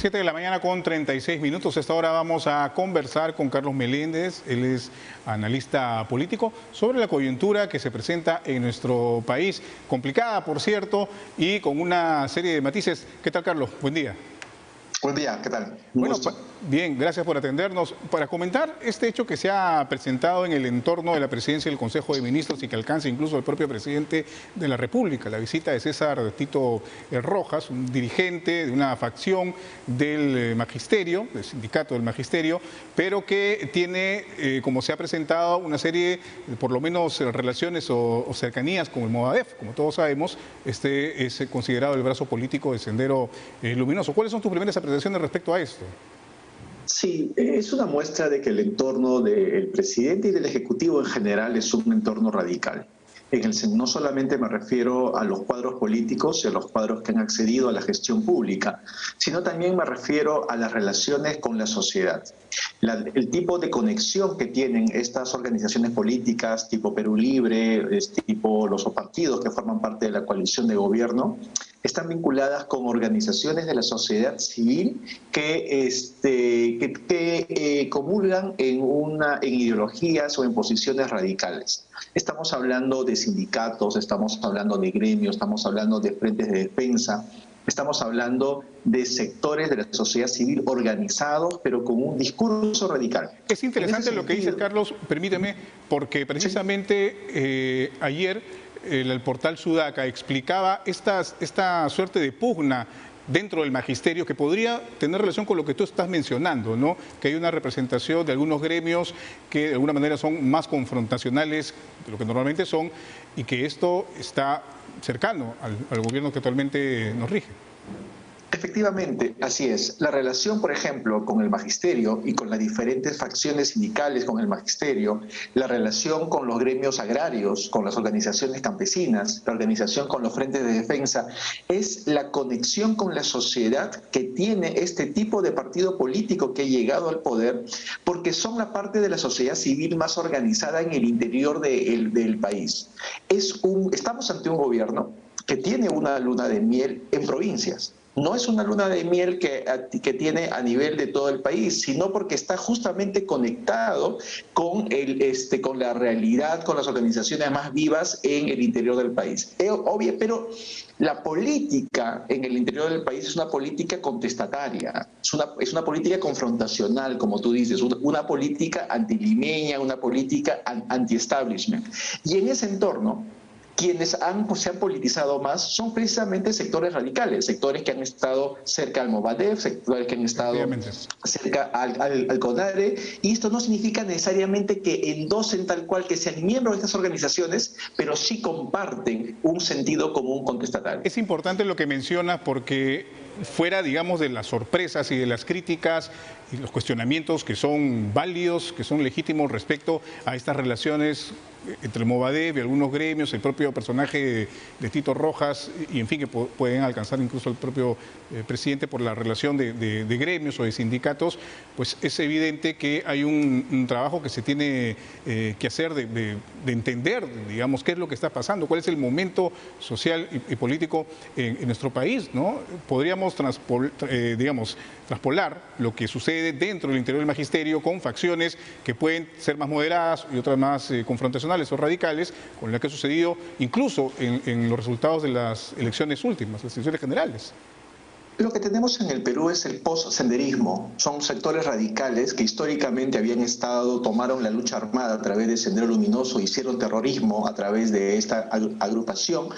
7 de la mañana con 36 minutos. A esta hora vamos a conversar con Carlos Meléndez, él es analista político, sobre la coyuntura que se presenta en nuestro país. Complicada, por cierto, y con una serie de matices. ¿Qué tal, Carlos? Buen día. Buen día, ¿qué tal? Bueno, bien, gracias por atendernos. Para comentar este hecho que se ha presentado en el entorno de la presidencia del Consejo de Ministros y que alcanza incluso al propio presidente de la República, la visita de César Tito Rojas, un dirigente de una facción del magisterio, del sindicato del magisterio, pero que tiene, como se ha presentado, una serie, por lo menos, relaciones o cercanías con el Movadef. Como todos sabemos, este es considerado el brazo político del Sendero Luminoso. ¿Cuáles son tus primeras apreciaciones respecto a esto? Sí, es una muestra de que el entorno del presidente y del Ejecutivo en general es un entorno radical. No solamente me refiero a los cuadros políticos y a los cuadros que han accedido a la gestión pública, sino también me refiero a las relaciones con la sociedad. El tipo de conexión que tienen estas organizaciones políticas, tipo Perú Libre, tipo los partidos que forman parte de la coalición de gobierno, están vinculadas con organizaciones de la sociedad civil que comulgan en ideologías o en posiciones radicales. Estamos hablando de sindicatos, estamos hablando de gremios, estamos hablando de frentes de defensa, estamos hablando de sectores de la sociedad civil organizados, pero con un discurso radical. Es interesante lo que dices, Carlos, permíteme, porque precisamente ayer el portal Sudaca explicaba esta suerte de pugna dentro del magisterio que podría tener relación con lo que tú estás mencionando, ¿no? Que hay una representación de algunos gremios que de alguna manera son más confrontacionales de lo que normalmente son y que esto está cercano al gobierno que actualmente nos rige. Efectivamente, así es. La relación, por ejemplo, con el magisterio y con las diferentes facciones sindicales con el magisterio, la relación con los gremios agrarios, con las organizaciones campesinas, la organización con los frentes de defensa, es la conexión con la sociedad que tiene este tipo de partido político que ha llegado al poder, porque son la parte de la sociedad civil más organizada en el interior del país. Estamos ante un gobierno que tiene una luna de miel en provincias. No es una luna de miel que tiene a nivel de todo el país, sino porque está justamente conectado con la realidad, con las organizaciones más vivas en el interior del país. Obvio, pero la política en el interior del país es una política contestataria, es una política confrontacional, como tú dices, una política antilimeña, una política anti-establishment. Y en ese entorno, quienes se han politizado más son precisamente sectores radicales, sectores que han estado cerca al Movadef, sectores que han estado cerca al CONARE, y esto no significa necesariamente que endosen tal cual que sean miembros de estas organizaciones, pero sí comparten un sentido común contestatario. Es importante lo que mencionas porque fuera, digamos, de las sorpresas y de las críticas y los cuestionamientos que son válidos, que son legítimos respecto a estas relaciones entre el Movadef y algunos gremios, el propio personaje de Tito Rojas, y en fin, que pueden alcanzar incluso al propio presidente por la relación de gremios o de sindicatos, pues es evidente que hay un trabajo que se tiene que hacer de entender, digamos, qué es lo que está pasando, cuál es el momento social y político en nuestro país, ¿no? Podríamos traspolar lo que sucede dentro del interior del magisterio con facciones que pueden ser más moderadas y otras más confrontacionales o radicales, con lo que ha sucedido incluso en los resultados de las elecciones últimas, las elecciones generales. Lo que tenemos en el Perú es el post-senderismo. Son sectores radicales que históricamente tomaron la lucha armada a través del Sendero Luminoso, hicieron terrorismo a través de esta agrupación,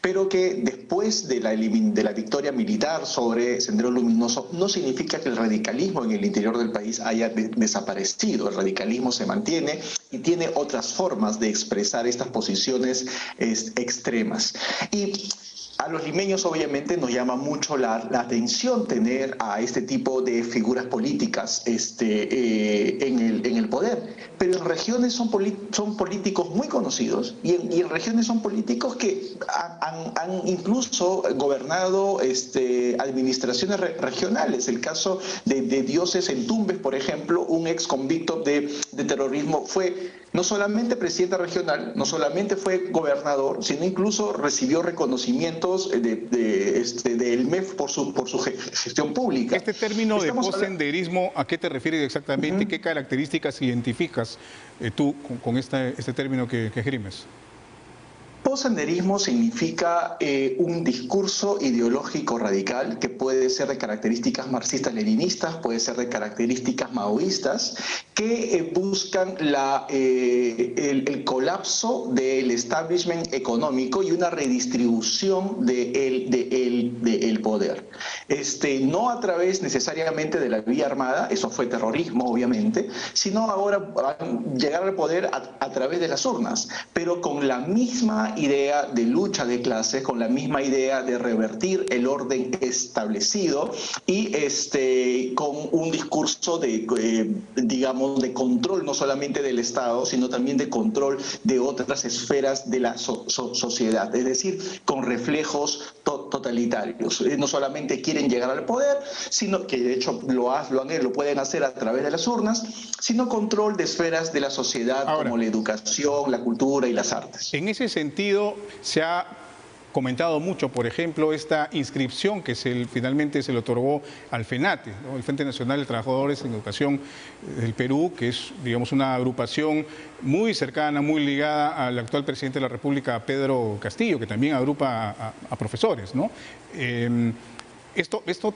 pero que después de la victoria militar sobre Sendero Luminoso no significa que el radicalismo en el interior del país haya desaparecido. El radicalismo se mantiene y tiene otras formas de expresar estas posiciones extremas. Y a los limeños obviamente nos llama mucho la atención tener a este tipo de figuras políticas en el poder, pero en regiones son políticos muy conocidos y en regiones son políticos que han incluso gobernado administraciones regionales. El caso de Dioses en Tumbes, por ejemplo, un ex convicto de terrorismo fue No solamente presidente regional, no solamente fue gobernador, sino incluso recibió reconocimientos del MEF por su gestión pública. Este término de posenderismo, ¿a qué te refieres exactamente? ¿Qué características identificas tú con este término que esgrimes? Posenderismo significa un discurso ideológico radical que puede ser de características marxistas-leninistas, puede ser de características maoístas, que buscan el colapso del establishment económico y una redistribución del poder. No a través necesariamente de la vía armada, eso fue terrorismo obviamente, sino ahora llegar al poder a través de las urnas, pero con la misma idea de lucha de clases, con la misma idea de revertir el orden establecido y con un discurso digamos, de control no solamente del Estado, sino también de control de otras esferas de la sociedad, es decir, con reflejos totalitarios. No solamente quieren llegar al poder, sino que de hecho lo pueden hacer a través de las urnas, sino control de esferas de la sociedad. Ahora, como la educación, la cultura y las artes. En ese sentido, se ha comentado mucho, por ejemplo, esta inscripción que finalmente se le otorgó al FENATE, ¿no? El Frente Nacional de Trabajadores en Educación del Perú, que es, digamos, una agrupación muy cercana, muy ligada al actual presidente de la República, Pedro Castillo, que también agrupa a profesores, ¿no? ¿Esto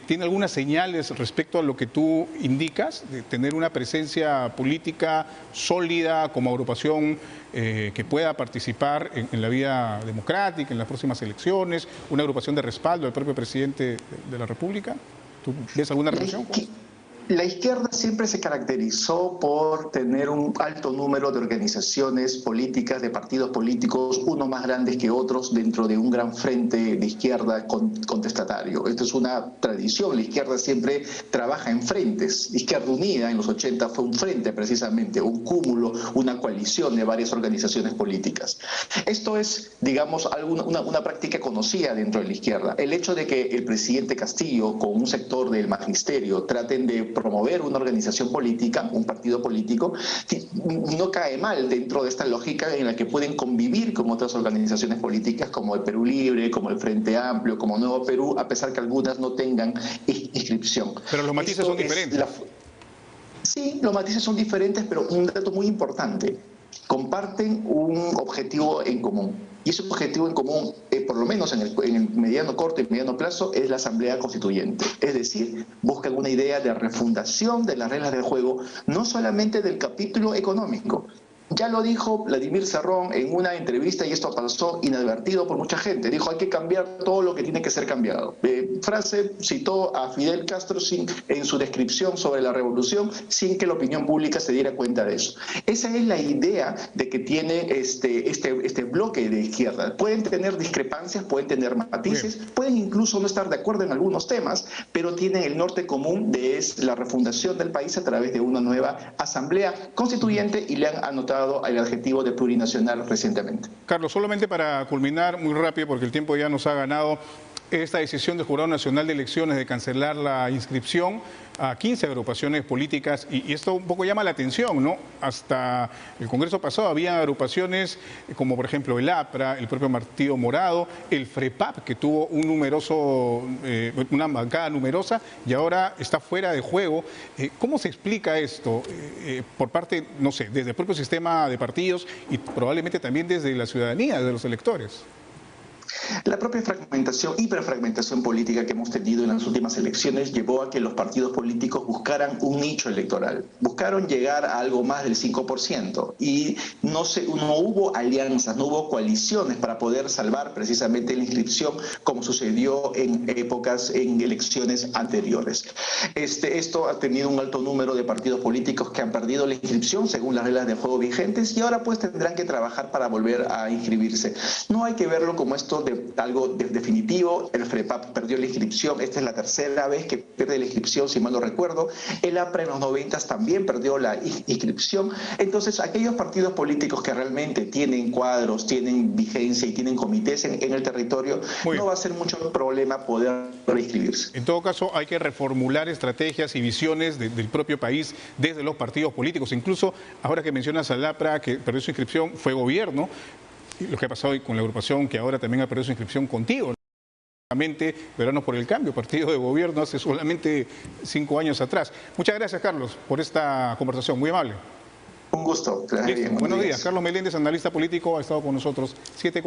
tiene algunas señales respecto a lo que tú indicas, de tener una presencia política sólida como agrupación que pueda participar en la vida democrática, en las próximas elecciones, una agrupación de respaldo del propio presidente de la República? ¿Tú ves alguna relación? La izquierda siempre se caracterizó por tener un alto número de organizaciones políticas, de partidos políticos, unos más grandes que otros, dentro de un gran frente de izquierda contestatario. Esto es una tradición, la izquierda siempre trabaja en frentes. Izquierda Unida en los 80 fue un frente precisamente, un cúmulo, una coalición de varias organizaciones políticas. Esto es, digamos, una práctica conocida dentro de la izquierda. El hecho de que el presidente Castillo, con un sector del magisterio, traten de promover una organización política, un partido político, no cae mal dentro de esta lógica en la que pueden convivir con otras organizaciones políticas como el Perú Libre, como el Frente Amplio, como Nuevo Perú, a pesar que algunas no tengan inscripción. Pero los matices son diferentes. Sí, los matices son diferentes, pero un dato muy importante: comparten un objetivo en común. Y ese objetivo en común, por lo menos en el mediano, corto y mediano plazo, es la Asamblea Constituyente. Es decir, buscan una idea de refundación de las reglas del juego, no solamente del capítulo económico. Ya lo dijo Vladimir Cerrón en una entrevista, y esto pasó inadvertido por mucha gente. Dijo: hay que cambiar todo lo que tiene que ser cambiado. Frase citó a Fidel Castro en su descripción sobre la revolución, sin que la opinión pública se diera cuenta de eso. Esa es la idea de que tiene este bloque de izquierda. Pueden tener discrepancias, pueden tener matices, pueden incluso no estar de acuerdo en algunos temas, pero tienen el norte común de la refundación del país a través de una nueva Asamblea Constituyente, y le han anotado el adjetivo de plurinacional recientemente. Carlos, solamente para culminar muy rápido, porque el tiempo ya nos ha ganado, esta decisión del Jurado Nacional de Elecciones de cancelar la inscripción a 15 agrupaciones políticas, y esto un poco llama la atención, ¿no? Hasta el Congreso pasado había agrupaciones como por ejemplo el APRA, el propio Partido Morado, el FREPAP, que tuvo una bancada numerosa y ahora está fuera de juego. ¿Cómo se explica esto por parte, no sé, desde el propio sistema de partidos y probablemente también desde la ciudadanía, desde los electores? La propia hiperfragmentación política que hemos tenido en las últimas elecciones llevó a que los partidos políticos buscaran un nicho electoral, buscaron llegar a algo más del 5%, y no hubo alianzas, no hubo coaliciones para poder salvar precisamente la inscripción, como sucedió en elecciones anteriores. Esto ha tenido un alto número de partidos políticos que han perdido la inscripción según las reglas de juego vigentes, y ahora pues tendrán que trabajar para volver a inscribirse. No hay que verlo como esto algo definitivo. El FREPAP perdió la inscripción, esta es la tercera vez que pierde la inscripción, si mal no recuerdo. El APRA en los 90 también perdió la inscripción. Entonces, aquellos partidos políticos que realmente tienen cuadros, tienen vigencia y tienen comités en el territorio, no va a ser mucho problema poder reinscribirse. En todo caso, hay que reformular estrategias y visiones del propio país desde los partidos políticos. Incluso, ahora que mencionas al APRA, que perdió su inscripción, fue gobierno. Y lo que ha pasado hoy con la agrupación, que ahora también ha perdido su inscripción contigo. Veranos por el Cambio, partido de gobierno hace solamente 5 años atrás. Muchas gracias, Carlos, por esta conversación. Muy amable. Un gusto. Buenos días. Carlos Meléndez, analista político, ha estado con nosotros 7